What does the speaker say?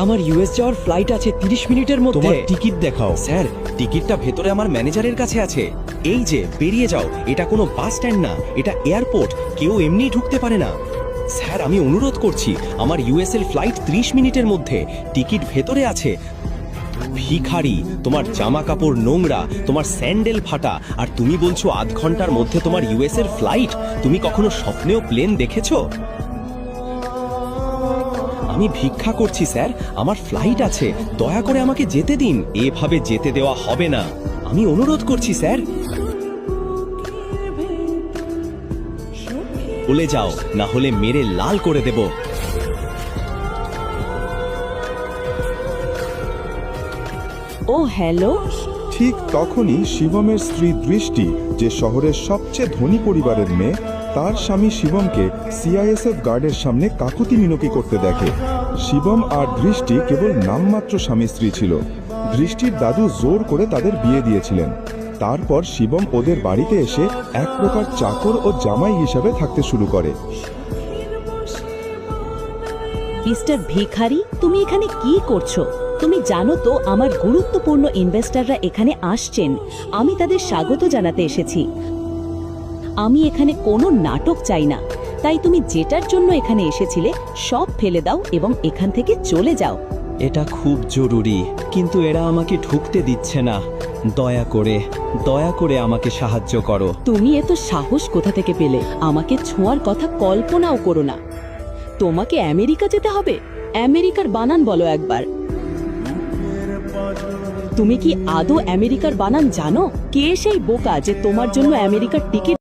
আমার ইউএস যাওয়ার ফ্লাইট আছে 30 মিনিটের মধ্যে। তোমার টিকিট দেখাও। স্যার, টিকিটটা ভেতরে আমার ম্যানেজারের কাছে আছে। এই যে, বেরিয়ে যাও। এটা কোনো বাস স্ট্যান্ড না, এটা এয়ারপোর্ট। কেউ এমনি ঢুকতে পারে না। স্যার, আমি অনুরোধ করছি, আমার ইউএসএল ফ্লাইট 30 মিনিটের মধ্যে। টিকিট ভেতরে আছে। ভিখারি, তোমার জামা কাপড় নোংরা, তোমার স্যান্ডেল ফাটা, আর তুমি বলছো আধ ঘন্টার মধ্যে তোমার ইউএসএর ফ্লাইট। তুমি কখনো স্বপ্নেও প্লেন দেখেছো? আমি ভিক্ষা করছি স্যার, আমার ফ্লাইট আছে, দয়া করে আমাকে যেতে দিন। এভাবে যেতে দেওয়া হবে না, আমি অনুরোধ করছি স্যার। বলে যাও, না হলে মেরে লাল করে দেব। ও হ্যালো। ঠিক তখনই শিবমের স্ত্রী দৃষ্টি, যে শহরের সবচেয়ে ধনী পরিবারের মেয়ে, তার স্বামী শিবমকে সিআইএসএফ গার্ডের সামনে কাকুতি মিনতি করতে দেখে। শিবম আর দৃষ্টি কেবল নামমাত্র স্বামী স্ত্রী ছিল। দৃষ্টির দাদু জোর করে তাদের বিয়ে দিয়েছিলেন। তারপর শিবম ওদের বাড়িতে এসে এক প্রকার চাকর ও জামাই হিসাবে থাকতে শুরু করে। মিস্টার ভিখারি, তুমি এখানে কি করছো? তুমি জানো তো আমার গুরুত্বপূর্ণ ইনভেস্টররা এখানে আসছেন। আমি তাদের স্বাগত জানাতে এসেছি। আমি এখানে কোনো নাটক চাই না। তাই তুমি যেটার জন্য এখানে এসেছিলে সব ফেলে দাও এবং এখান থেকে চলে যাও। এটা খুব জরুরি, কিন্তু এরা আমাকে ঢুকতে দিচ্ছে না। দয়া করে আমাকে সাহায্য করো। তুমি এত সাহস কোথা থেকে পেলে? আমাকে ছোঁয়ার কথা কল্পনাও করো না। তোমাকে আমেরিকা যেতে হবে? আমেরিকার বানান বলো একবার। তুমি কি আদৌ আমেরিকার বানান জানো? কে সেই বোকা যে তোমার জন্য আমেরিকার টিকিট